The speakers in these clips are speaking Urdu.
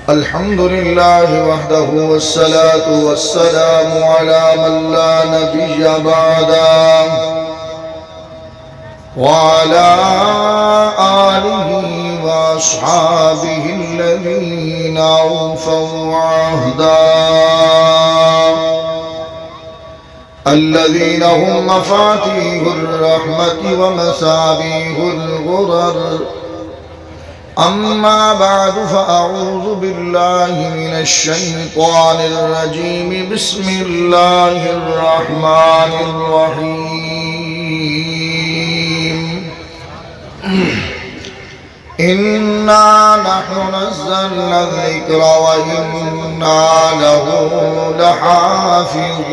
الحمد لله وحده والصلاة والسلام على من لا نبي بعده وعلى آله وأصحابه الذين أوفوا عهدا الذين هم مفاتيح الرحمة ومصابيح الغرر. أما بعد فأعوذ بالله من الشيطان الرجيم. بسم الله الرحمن الرحيم. إنا نحن نزلنا الذكر وإنا له لحافظون.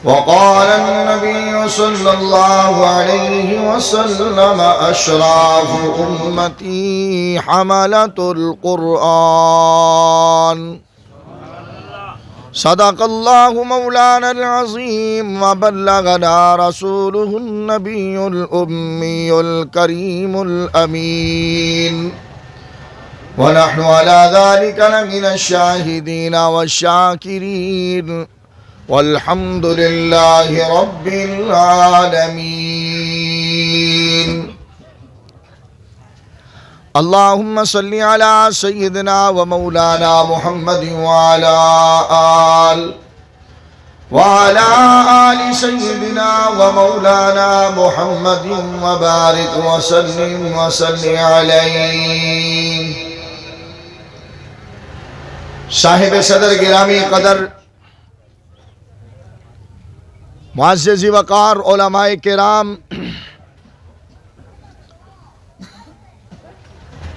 وقال النبي صلى الله عليه وسلم أشراف أمتي حملة القرآن. صدق الله مولانا العظيم وبلغنا رسوله النبي الأمي الكريم الأمين ونحن على ذلك لمن الشاهدين والشاكرين والحمد لله رب العالمين. اللهم صل على سيدنا ومولانا محمد وعلى آل سيدنا ومولانا محمد وبارك وسلم عليه. صاحب صدر گرامی قدر، معزز وقار علماء کرام،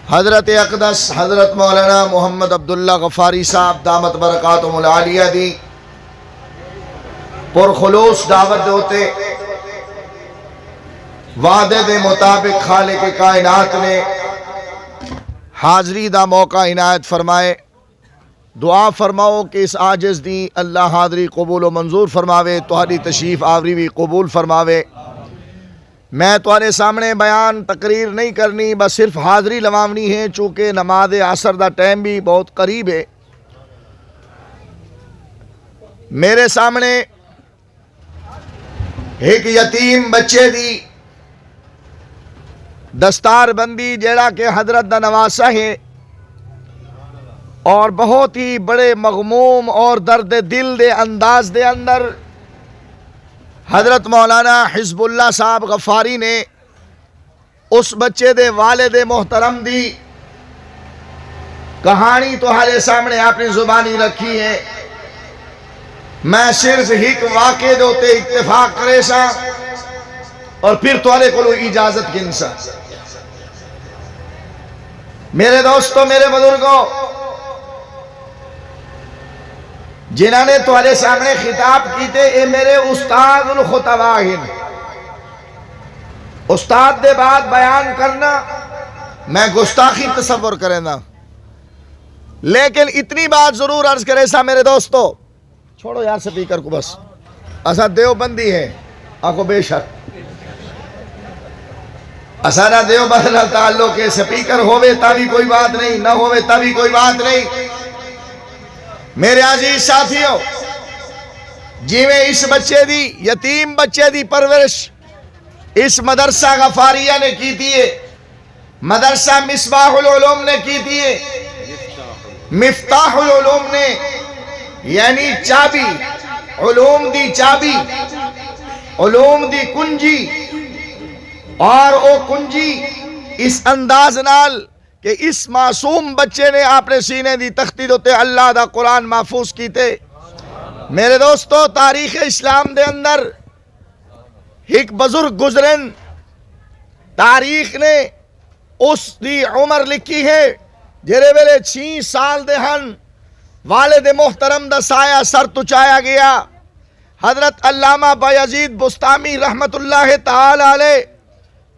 حضرت اقدس حضرت مولانا محمد عبداللہ غفاری صاحب دامت برکاتہم العالیہ دی پرخلوص دعوت ہوتے وعدے دے مطابق خالق کائنات نے حاضری دا موقع عنایت فرمائے. دعا فرماؤ کہ اس عاجز دی اللہ حاضری قبول و منظور فرماوے، تہاڈی تشریف آوری بھی قبول فرماوے. میں تہاڈے سامنے بیان تقریر نہیں کرنی، بس صرف حاضری لوامنی ہے، چونکہ نماز عصر دا ٹائم بھی بہت قریب ہے. میرے سامنے ایک یتیم بچے دی دستار بندی جیڑا کہ حضرت دا نواسا ہے اور بہت ہی بڑے مغموم اور درد دل دے انداز دے اندر حضرت مولانا حزب اللہ صاحب غفاری نے اس بچے دے والد محترم دی کہانی تہاڈے سامنے اپنی زبانی رکھی ہے. میں صرف ایک واقعے دے تے اتفاق کرے سا اور پھر تہاڈے کولوں اجازت گنسا. میرے دوستو، میرے بزرگوں، جنہاں نے تہاڈے سامنے خطاب کیتے، اے میرے استاد الخطباء. استاد دے بعد بیان کرنا میں گستاخی تصور کرے نا، لیکن اتنی بات ضرور عرض کرے سا میرے دوستو. چھوڑو یار سپیکر کو، بس اسا دیوبندی ہے، آکو بے شک اسانا دیوبند نال تعلق ہے. سپیکر ہوئے تا بھی کوئی بات نہیں، نہ ہوئے تا بھی کوئی بات نہیں. میرے عزیز ساتھیوں، جی میں اس بچے دی، یتیم بچے دی پرورش اس مدرسہ غفاریہ نے کی دیئے، مدرسہ مصباح العلوم نے کی دیئے. مفتاح العلوم نے یعنی چابی، علوم دی چابی، علوم دی کنجی، اور او کنجی اس انداز نال کہ اس معصوم بچے نے اپنے سینے دی تختی دوتے اللہ دا قرآن محفوظ کیتے. میرے دوستو، تاریخ اسلام دے اندر ایک بزرگ گزرن، تاریخ نے اس دی عمر لکھی ہے جرے ویلے 6 سال دے ہن والد محترم دا سایہ سر تچایا گیا. حضرت علامہ بایزید بستامی رحمت اللہ تعالی علیہ،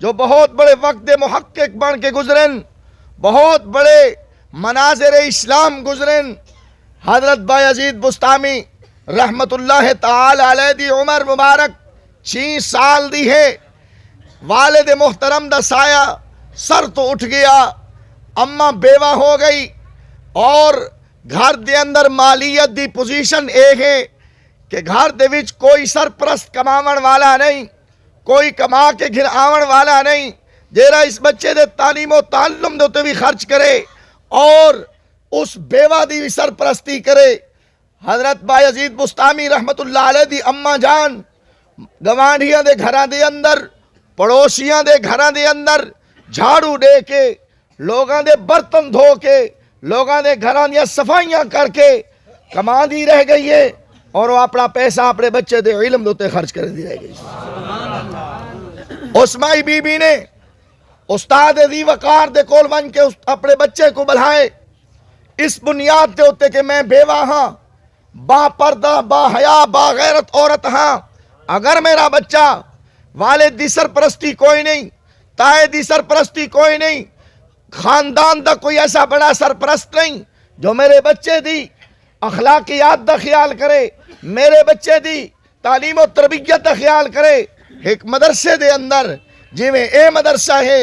جو بہت بڑے وقت دے محقق بن کے گزرن، بہت بڑے مناظر اسلام گزرن. حضرت بایزید بستامی رحمت اللہ تعالی علیہ دی عمر مبارک 6 سال دی ہے. والد محترم دا سایہ سر تو اٹھ گیا، اماں بیوہ ہو گئی، اور گھر دے اندر مالیت دی پوزیشن اے ہے کہ گھر دے وچ کوئی سرپرست کماون والا نہیں، کوئی کما کے گھر آون والا نہیں جیڑا اس بچے دے تعلیم و تعلم دے تے بھی خرچ کرے اور اس بیوہ دی بھی سرپرستی کرے۔ حضرت بایزید بستامی رحمت اللہ علیہ دی اماں جان گوانڈیاں دے گھراں دے اندر، پڑوسیاں دے گھراں دے اندر جھاڑو دے کے، لوگاں دے برتن دھو کے، لوگاں دے گھراں دیاں صفائیاں کر کے کما دی رہ گئی ہے، اور وہ اپنا پیسہ اپنے بچے دے علم دوتے خرچ کر دی رہ گئی۔ اسمائی بی بی نے استاد دی وقار دے کول ون کے اپنے بچے کو بلائے اس بنیاد دے ہوتے کہ میں بیوہ ہاں، با پردہ، با حیا، با غیرت عورت ہاں، اگر میرا بچہ والد دی سرپرستی کوئی نہیں، تائے دی سرپرستی کوئی نہیں، خاندان دا کوئی ایسا بڑا سرپرست نہیں جو میرے بچے دی اخلاقیات دا خیال کرے، میرے بچے دی تعلیم و تربیت دا خیال کرے، ایک مدرسے دے اندر جی میں اے مدرسہ ہے،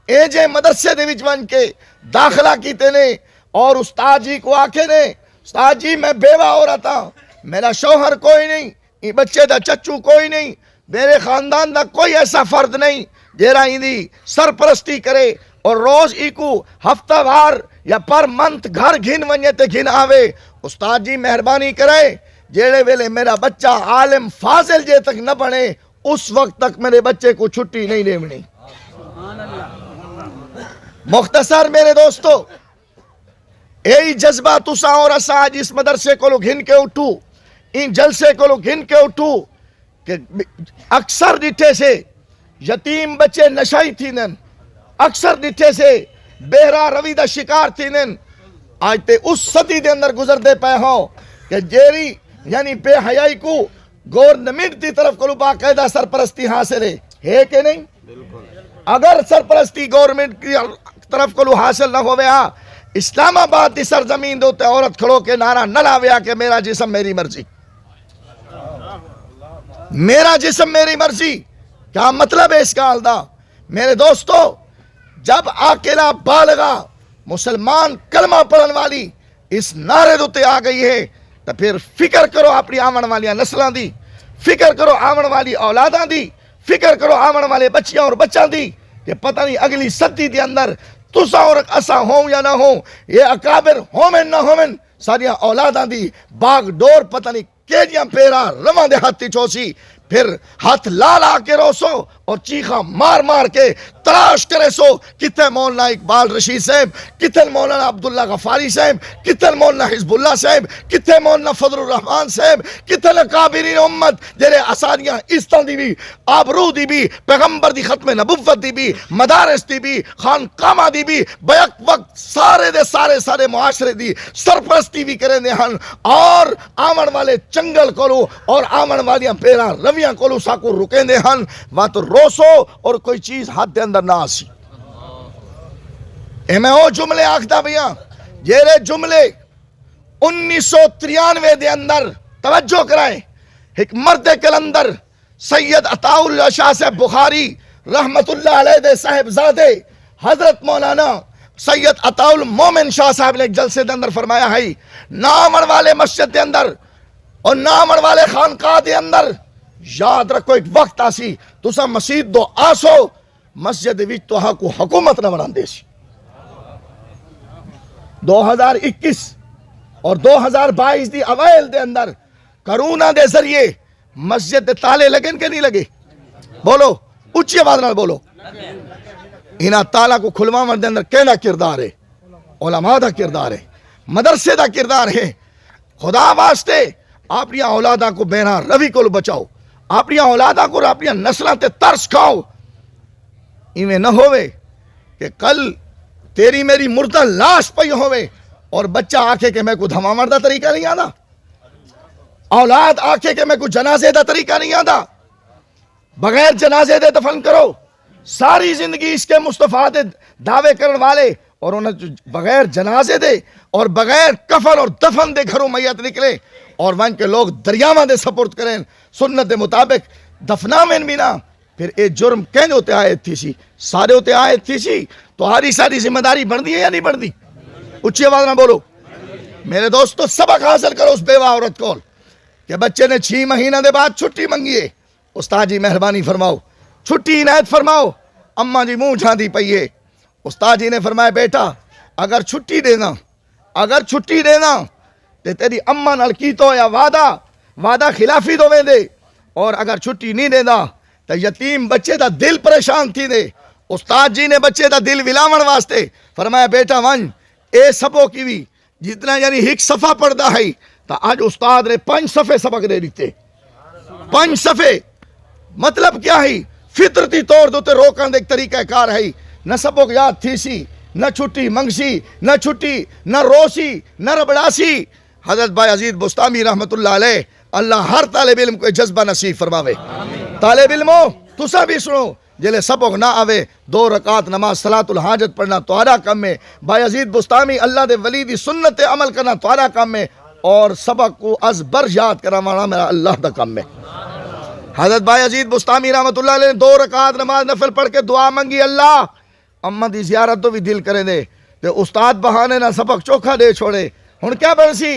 اے جے مدرسے دے وچ ون کے داخلہ کیتے نے، اور استاد جی کو آکھے نے استاد جی میں بیوہ عورت ہاں، میرا شوہر کوئی نہیں، یہ بچے دا چچو کوئی نہیں، میرے خاندان دا کوئی ایسا فرد نہیں جیرا دی سرپرستی کرے، اور روز ایکو ہفتہ وار یا پر منتھ گھر گھن ونجے تے گھن آوے۔ استاد جی مہربانی کرے جیڑے ویلے میرا بچہ عالم فاضل جے تک نہ بنے اس وقت تک میرے بچے کو چھٹی نہیں لیونی۔ مختصر میرے دوستو، یہی جذبہ تسا اور اسا آج اس مدرسے کو لو گھن کے اٹھو، ان جلسے کو لو گھن کے اٹھو کہ اکثر ڈٹھے سے یتیم بچے نشائی تھی نن، اکثر ڈٹھے سے بہرا روی دا شکار تھی نن، آج تے اس صدی دے اندر گزر دے پہ ہو کہ جیری یعنی بے حیائی کو گورنمنٹ دی طرف کو باقاعدہ سرپرستی حاصل ہے کہ نہیں؟ اگر سرپرستی گورنمنٹ کی طرف کو حاصل نہ ہوئے ہاں، اسلام آباد دی سرزمین دوتے عورت کھڑو کے نعرہ نہ لاویا کہ میرا جسم میری مرضی، میرا جسم میری مرضی۔ کیا مطلب ہے اس کا الدا؟ میرے دوستو، جب عاقلہ بالغہ مسلمان کلمہ پڑھن والی اس نعرے دوتے آ گئی ہے تو پھر فکر کرو اپنی آمن والی نسلوں دی، فکر کرو آمن والی اولاداں دی، فکر کرو آمن والے بچیاں اور بچاں دی کہ پتہ نہیں اگلی صدی دے اندر تسا اور اسا ہوں یا نہ ہوں، یہ اکابر ہومن نہ ہومن، ساریاں اولاداں دی باغ ڈور پتہ نہیں کیجیاں پیرا رواں دے ہاتھی چوسی، پھر ہاتھ لا لا کے روسو اور چیخا مار مار کے تلاش کرے سو کتنے مولانا اقبال رشید صاحب، کتنے مولانا عبداللہ غفاری صاحب، کتنے مولانا حزب اللہ صاحب، کتنے مولانا فضل الرحمان صاحب، کتنے کابرین امت جیرے اساریاں عزتاں دی بھی، آبرو دی بھی، پیغمبر دی ختم نبوت دی بھی، مدارس دی بھی، خانقاہ دی بھی، بیک وقت سارے دے سارے معاشرے دی سرپرستی بھی کریں دے ہن، اور آمن والے چنگل کولو اور آمن والیاں پیرا رویاں کولو ساکو رکیں دے ہن، وہاں تو روسو اور کوئی چیز ہاتھ دے اندر نہ آسی۔ اے میں او جملے آکھدا بیاں جیرے جملے 1993 دے اندر توجہ کرائیں، ایک مرد کلندر سید عطا اللہ شاہ صاحب بخاری رحمت اللہ علیہ دے صاحبزادے حضرت مولانا سید عطا المومن شاہ صاحب نے ایک جلسے دے اندر فرمایا ہے، نامن والے مسجد دے اندر اور نامن والے خانقاہ دے اندر یاد رکھو ایک وقت آسی تسا مسجد دو آسو مسجد وچ تو کو حکومت نہ بنان دے سی۔ 2021 اور 2022 دی اوائل دے اندر کرونا دے ذریعے مسجد دے تالے لگن کے نہیں لگے؟ بولو اچھی آواز نال بولو۔ انہاں تالا کو کھلواون دے اندر کہنا کردار ہے؟ علماء دا کردار ہے، مدرسے دا کردار ہے۔ خدا واسطے اپنی اولاداں کو بینا روی کو بچاؤ، اپنی اولاداں کو اپنی نسلاں تے ترس کھاؤ، ایویں نہ ہوئے کہ کل تیری میری مردہ لاش پئی ہوئے اور بچہ آکھے کہ میں کو دھماور دا طریقہ نہیں آنا، اولاد آکھے کہ میں کو جنازے دا طریقہ نہیں آنا، بغیر جنازے دے دفن کرو۔ ساری زندگی اس کے مصطفیٰ دے دعوے کرن والے اور انہیں بغیر جنازے دے اور بغیر کفن اور دفن دے گھروں میت نکلے اور وہاں کے لوگ دریاواں دے سپرد کریں، سنت دے مطابق دفنا میں بھی نہ پھر یہ جرم کہنے ہوتے آیت تھی سی سارے ہوتے آیت تھی سی تو ہاری ساری ذمہ داری بڑھتی ہے یا نہیں بڑھتی؟ اچھی آواز نہ بولو میرے دوستو سبق حاصل کرو اس بیوہ عورت کو کہ بچے نے 6 مہینہ دے بعد چھٹی منگی ہے استاد جی مہربانی فرماؤ چھٹی عنایت فرماؤ اماں جی منہ جھاندی پئی ہے استاد جی نے فرمایا بیٹا اگر چھٹی دینا تے تیری اماں نال کیتا ہویا وعدہ خلافی دو ویندے اور اگر چھٹی نہیں دینا تو یتیم بچے دا دل پریشان تھی دے استاد جی نے بچے دا دل ولاون واسطے فرمایا بیٹا ون اے سبو کی بھی جتنا یعنی 1 صفحہ پڑھدا ہے تو آج استاد نے 5 صفحے سبق دے دیتے 5 صفحے مطلب کیا ہے فطرتی طور دوتے روکان دے ایک طریقہ کار ہے نہ سبق یاد تھی سی نہ چھٹی منگسی نہ چھٹی نہ روسی نہ ربڑاسی حضرت بھائی عزیز بستامی رحمت اللہ علیہ اللہ ہر طالب علم کو جذبہ نصیب فرماوے طالب علموں تسا بھی سنو جلے سبق نہ آوے 2 رکعت نماز صلاۃ الحاجت پڑھنا توارا کم میں بھائی عزیز بستامی اللہ دے ولی دی سنت عمل کرنا توارا کم میں اور سبق کو از بر یاد کرنا میرا اللہ دا کم میں حضرت بھائی عزیز بستامی رحمت اللہ علیہ نے 2 رکعت نماز نفل پڑھ کے دعا منگی اللہ اماں دی زیارت تو بھی دل کرے دے تے استاد بہانے نہ سبق چوکھا دے چھوڑے ہن کیا بنسی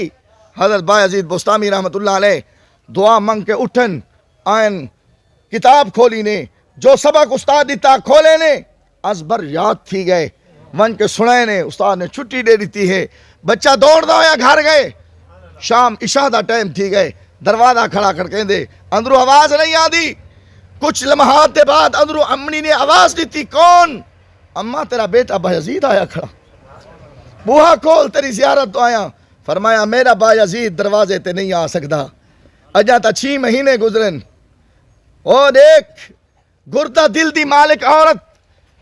حضرت بھائی عزیز بستامی رحمت اللہ علیہ دعا منگ کے اٹھن آئین کتاب کھولی نے جو سبق استاد دیتا کھولے نے از بر یاد تھی گئے ون کے سنائے نے استاد نے چھٹی دے دیتی ہے بچہ دوڑ دا یا گھر گئے شام عشاء دا ٹائم تھی گئے دروازہ کھڑا کر کے دے اندروں آواز نہیں آدی کچھ لمحات دے بعد اندروں امنی نے آواز دیتی کون اماں تیرا بیٹا بایزید آیا کھڑا بوہا کھول تیری زیارت تو آیا فرمایا میرا بایزید دروازے تے نہیں آ سکتا اجا تا 6 مہینے گزرن او دیکھ گردہ دل دی مالک عورت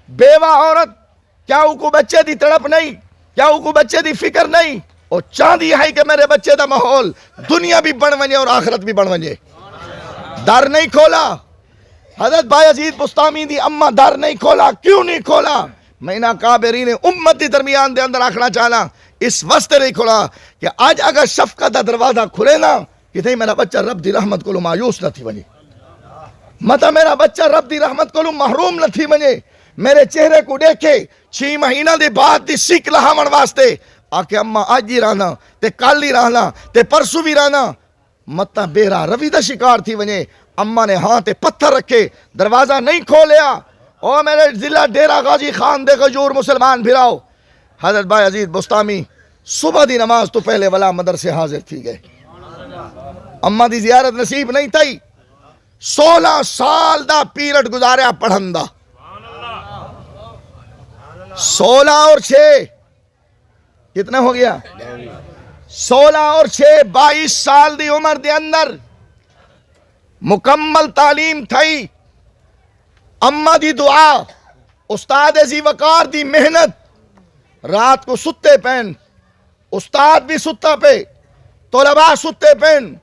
بیوہ عورت کیا کو بچے دی تڑپ نہیں کیا کو بچے دی فکر نہیں اور چاندی ہے کہ میرے بچے دا ماحول دنیا بھی بڑھ ونجے اور آخرت بھی بڑھ ونجے در نہیں کھولا حضرت بھائی عزیز بستامی دی اماں در نہیں کھولا کیوں نہیں کھولا میں نا کابرین امت دی درمیان دے اندر آکھنا چاہنا اس واسطے نہیں کھولا کہ آج اگر شفقت دا دروازہ کھلے نا کہ میرا بچہ رب دی رحمت کو مایوس نہ تھی بنی متا میرا بچہ رب دی رحمت کو محروم نہ تھی بنے میرے چہرے کو دیکھے 6 مہینہ دے بعد دی سکھ لہاون واسطے آکے اماں آج ہی رہنا تے کل ہی رہنا تے پرسو بھی رہنا متا بیرا روی دا شکار تھی بنے اماں نے ہاں تے پتھر رکھے دروازہ نہیں کھولیا او میرے ضلع ڈیرہ غازی خان دے غجور مسلمان بھراؤ حضرت بھائی عزیز بستامی صبح دی نماز تو پہلے والا مدرسے حاضر تھی گئے اماں دی زیارت نصیب نہیں تھی 16 سال دا پیریڈ گزاریا پڑھن دا 16 اور 6 کتنا ہو گیا 16 اور 6 22 سال دی عمر دے اندر مکمل تعلیم تھی اماں دی دعا استاد زی وقار دی محنت رات کو ستے پین استاد بھی ستا پہ طلباء ستے پین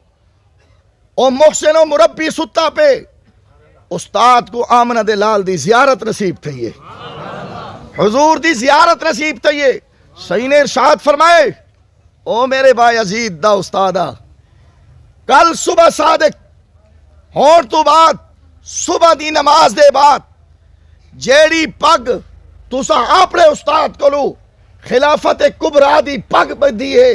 اور محسن و مربی ستا پہ استاد کو آمنہ دے لال دی زیارت نصیب تھئی ہے حضور دی زیارت نصیب تھئی ہے صحیح نے ارشاد فرمائے او میرے بھائی عزیز دا استادا کل صبح صادق ہون تو بعد صبح دی نماز دے بعد جیڑی پگ تسا اپنے استاد کو لو خلافت کبرا دی پگ پہ دی ہے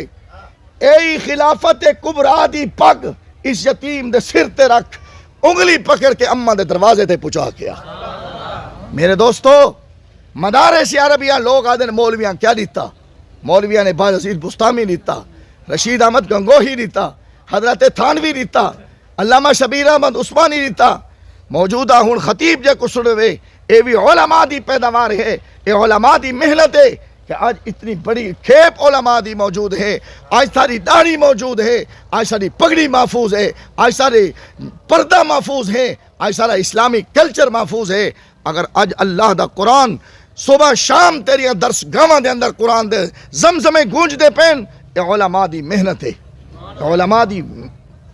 اے خلافت کبرا دی پگ اس یتیم دے سر تے رکھ انگلی پکڑ کے اماں دے دروازے تے پہنچا کیا میرے دوستو مدارس عربیہ لوگ آدھے مولویاں کیا دیتا مولویاں نے بھائی عزیز بستامی دیتا رشید احمد گنگوہی دیتا حضرت تھانوی دیتا علامہ شبیر احمد عثمانی دیتا موجودہ ہون خطیب جے کو سنوے اے بھی علماء دی پیداوار ہے اے علماء دی محنت ہے کہ آج اتنی بڑی کھیپ علماء دی موجود ہے آج ساری داڑھی موجود ہے آج ساری پگڑی محفوظ ہے آج سارے پردہ محفوظ ہے آج سارا اسلامی کلچر محفوظ ہے اگر آج اللہ دا قرآن صبح شام تیری درس گاواں دے اندر قرآن دے زمزمیں گونج دے پین اے علماء دی محنت ہے علماء دی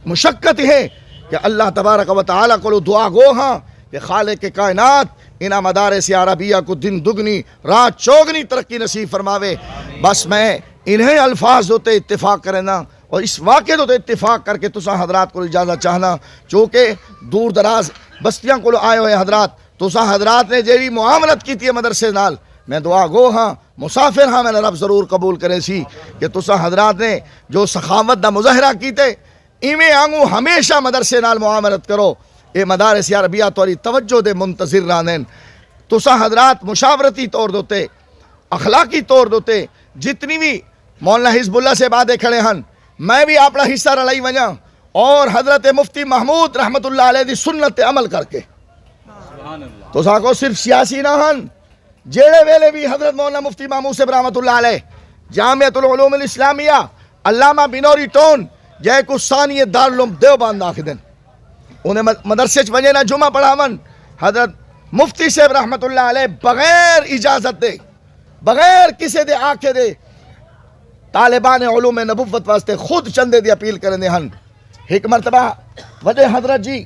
مشقت ہے کہ اللہ تبارک و تعالی کو دعا گو ہاں کہ خالق کائنات انہا مدارس عربیہ کو دن دگنی رات چوگنی ترقی نصیب فرماوے بس میں انہیں الفاظ ہوتے اتفاق کرنا اور اس واقعے ہوتے اتفاق کر کے تسا حضرات کو اجازت چاہنا چونکہ دور دراز بستیاں کو آئے ہوئے حضرات تسا حضرات نے جیڑی معاملت کی تھی مدرسے نال میں دعا گو ہاں مسافر ہاں میرا رب ضرور قبول کرے سی کہ تسا حضرات نے جو سخاوت دا مظاہرہ کیتے ایویں آنگو ہمیشہ مدرسے نال معاملت کرو اے مدارس عربیہ توری توجہ دے منتظر رانن تسا حضرات مشاورتی طور دوتے اخلاقی طور دوتے جتنی بھی مولانا حزب اللہ سے باتیں کھڑے ہن میں بھی اپنا حصہ رلائی ونجا اور حضرت مفتی محمود رحمت اللہ علیہ دی سنت عمل کر کے تو ساکو صرف سیاسی نہ ہن جیڑے ویلے بھی حضرت مولانا مفتی محمود صاحب رحمت اللہ علیہ جامعۃ العلوم الاسلامیہ علامہ بنوری ٹون جے کو ثانی دارالعلوم دیوبند آکھ دن انہیں مدرسے چ ونجے نہ جمعہ پڑھاون حضرت مفتی صاحب رحمت اللہ علیہ بغیر اجازت دے بغیر کسی دے آکھے دے طالبان علوم نبوت واسطے خود چندے دی اپیل کرنے ہن ایک مرتبہ وجہ حضرت جی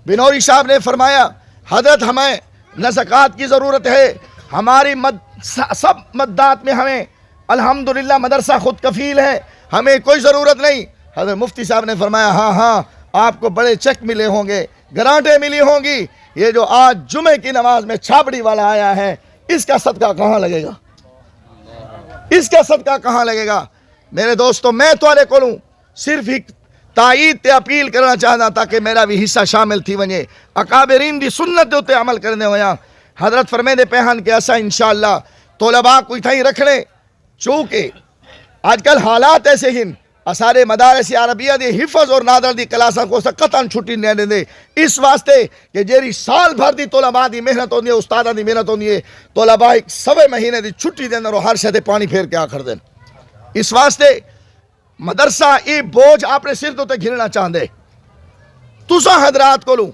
بنوری صاحب نے فرمایا حضرت ہمیں نہ زکوٰۃ کی ضرورت ہے ہماری سب مدات میں ہمیں الحمدللہ مدرسہ خود کفیل ہے ہمیں کوئی ضرورت نہیں حضرت مفتی صاحب نے فرمایا ہاں ہاں آپ کو بڑے چیک ملے ہوں گے گرانٹیں ملی ہوں گی یہ جو آج جمعے کی نماز میں چھاپڑی والا آیا ہے اس کا صدقہ کہاں لگے گا اس کا صدقہ کہاں لگے گا میرے دوستو میں توارے کولوں صرف ایک تائید تے اپیل کرنا چاہتا تاکہ میرا بھی حصہ شامل تھی ونجے اکابرین دی سنت دے عمل کرنے ہویا حضرت فرمے دے پہن کے ایسا انشاءاللہ طلباء کوئی تھائی رکھنے چونکہ آج کل حالات ایسے ہن اسارے مدارس عربیہ دی حفظ اور نادر دی کلاساں کو قطعاً چھٹی نہیں دیں دے اس واسطے کہ جیری سال بھر دی طلباء دی محنت ہوندی ہے استادہ دی محنت ہوندی ہے طلباء ایک سوے مہینے دی چھٹی دیں اور ہر شہدے پانی پھیر کے آخر دیں اس واسطے مدرسہ ای بوجھ آپ نے سر تے گھرنا چاہندے تسا حضرات کو لوں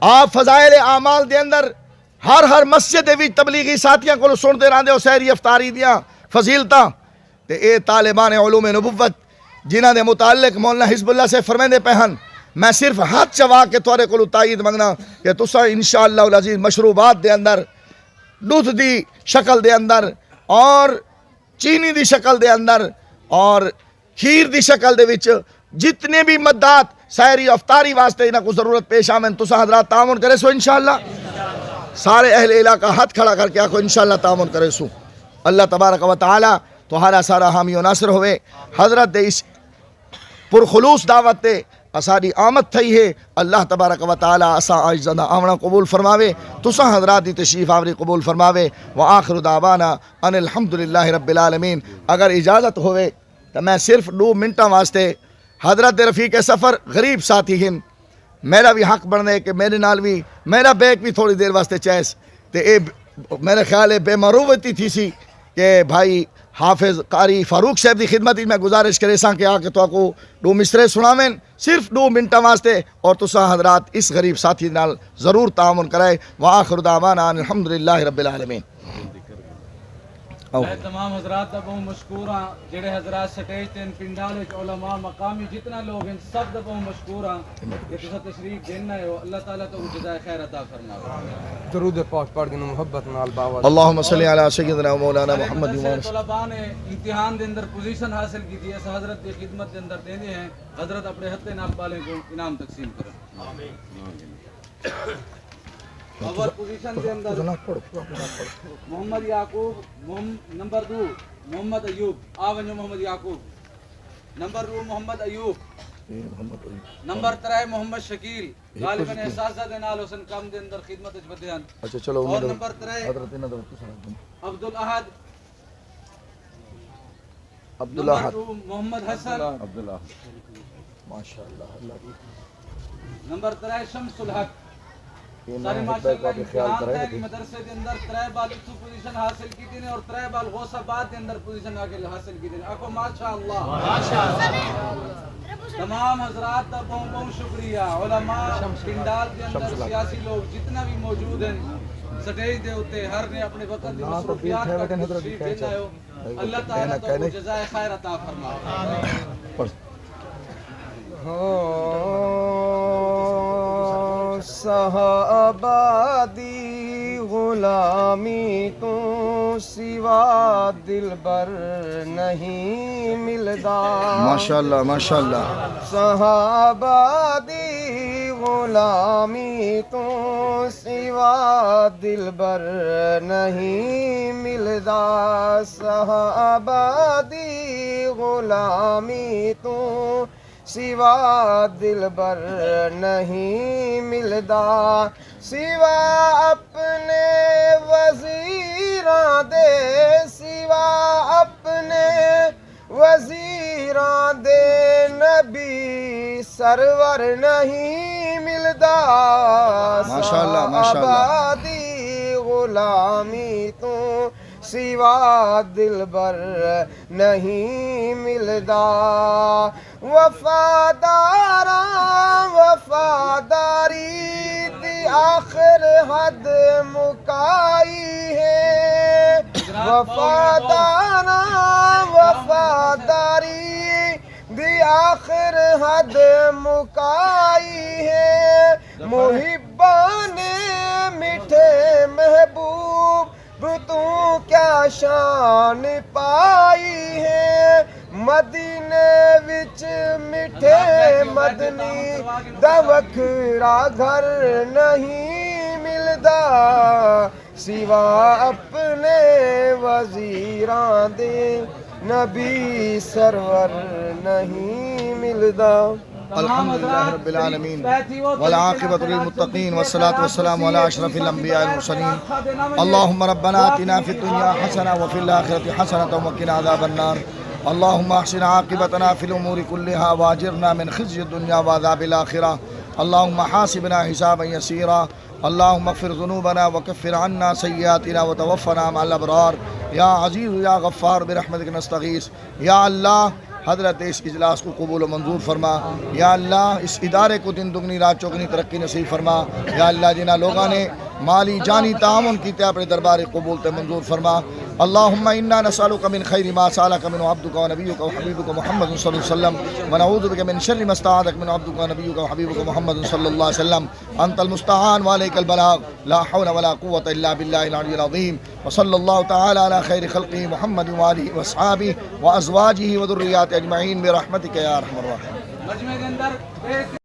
آپ فضائل اعمال دے اندر ہر مسجد دے وچ تبلیغی ساتھیاں کو سنتے رہندے ہو سحری افطاری دیاں فضیلتاں تے اے طالبان علوم نبوت جنہاں دے متعلق مولانا حزب اللہ سے فرمیندے پہن میں صرف ہاتھ چوا کے تورے کو تائید منگنا کہ تسا انشاءاللہ العزیز مشروبات دے اندر دودھ دی شکل دے اندر اور چینی دی شکل دے اندر اور کھیر دی شکل دے وچ جتنے بھی مدات سحری افطاری واسطے انہاں کو ضرورت پیش آمن تسا حضرات تعاون کرے سو انشاءاللہ سارے اہل علاقہ ہاتھ کھڑا کر کے آکھو انشاءاللہ تعاون کرے سو اللہ تبارک و تعالی تمہارا سارا حامی و ناصر ہوئے حضرت دے اس پرخلوص دعوت دے اساری آمد تھی ہے اللہ تبارک و تعالی اسا عاجزانہ آمنا قبول فرماوے تسا حضرات دی تشریف آوری قبول فرماوے وآخر دعوانا ان الحمدللہ رب العالمین اگر اجازت ہوئے تو میں صرف 2 منٹاں واسطے حضرت رفیق سفر غریب ساتھی ہن میرا بھی حق بننے کہ میرے نال بھی میرا بیک بھی تھوڑی دیر واسطے چیس تے اے میرے خیال ہے بے مروتی تھی سی کہ بھائی حافظ قاری فاروق صاحب دی خدمت میں گزارش کرے ساں کہ آکے تو آکو 2 مصرے سناویں صرف 2 منٹاں واسطے اور تسا حضرات اس غریب ساتھی نال ضرور تعاون کرائے وآخر دعوانا الحمدللہ رب العالمین تمام حضرات دا بہت مشکور ہاں جڑے حضرات سٹیج تے پنڈال وچ علماء مقامی جتنا لوگ ہیں سب دا بہت مشکور ہاں کہ تسا تشریف دینا ہے اللہ تعالیٰ تو جزائے خیر عطا فرمائے درود پاک پڑھ کے محبت نال باوا اللہم صلی علی سیدنا و مولانا محمد طلباء نے امتحان دے اندر پوزیشن حاصل کی تھی اس حضرت کی خدمت دے اندر دینے ہیں حضرت اپنے ہتھے نال والے کو انعام تقسیم کریں اول پوزیشن دے اندر محمد یعقوب نمبر 2 محمد ایوب آونجو محمد یعقوب نمبر 2 محمد ایوب نمبر 3 محمد شکیل غالباً احساسہ دے نال حسن کام دے اندر خدمت وچ بدے ہن اچھا چلو اور نمبر 3 عبد الاحد نمبر 2 محمد حسن ماشاءاللہ نمبر 3 شمس الحق سارے ماشاءاللہ امتحان تھے مدرسے دے اندر 3 بال اتو پوزیشن حاصل کی تھی اور 3 بال غوث آباد دے اندر پوزیشن حاصل کی تھی آکو ماشاءاللہ تمام حضرات دا بہت شکریہ علماء پنڈال دے اندر سیاسی لوگ جتنا بھی موجود ہیں سٹیج دے ہوتے ہر نے اپنے وقت دی مصروفیات کا تشریف دینا ہے اللہ تعالیٰ تو جزائے خیر عطا فرمائے صحابہ دی غلامی تو سوا دلبر نہیں ملدا ماشاءاللہ ماشاءاللہ صحابہ دی غلامی تو سوا دلبر نہیں ملدا صحابہ دی غلامی تو سوا دلبر نہیں ملدا سوا اپنے وزیراں دے سوا اپنے وزیراں دے نبی سرور نہیں ملدا ماشاءاللہ ماشاءاللہ صحابہ دی غلامی تو سوا دلبر نہیں ملدا وفاداراں وفاداری دی آخر حد مکائی ہے وفاداراں وفاداری دی آخر حد مکائی ہے محبان میٹھے محبوب تو کیا شان پائی ہے مدینے وچ میٹھے مدنی دا وکھرا گھر نہیں ملدا سوا اپنے وزیراں دے نبی سرور نہیں ملدا الحمدللہ رب العالمین والعاقبۃ للمتقین والصلاة والسلام علی اشرف الانبیاء والمرسلین اللہم ربنا آتنا فی الدنیا حسنہ وفی الآخرۃ حسنۃ وقنا عذاب النار اللہم احسن عاقبتنا فی الامور کلہا واجرنا من خزی الدنیا وعذاب الآخرہ اللہم حاسبنا حسابا یسیرا اللہم اغفر ذنوبنا وکفر عنا سیئاتنا وتوفنا مع الابرار یا عزیز یا غفار برحمتک نستغیث یا اللہ حضرت اس اجلاس کو قبول و منظور فرما یا اللہ اس ادارے کو دن دگنی رات چوگنی ترقی نصیب فرما یا اللہ جنہ لوگوں نے مالی جانی تعاون کیتے اپنے دربار قبول تے منظور فرما اللہم انا نسألک من خیر ما سألک من عبدک و نبیک و حبیبک محمد صلی اللہ علیہ وسلم ونعوذ بک من شر ما استعاذک من عبدک و نبیک و حبیبک محمد صلی اللہ علیہ وسلم انت المستعان وعلیک البلاغ لا حول ولا قوة الا باللہ العلی العظیم وصلی اللہ تعالی علی خیر خلقہ محمد وآلہ واصحابہ وازواجہ وذریات اجمعین برحمتک یا ارحم الراحمین مجمع کے اندر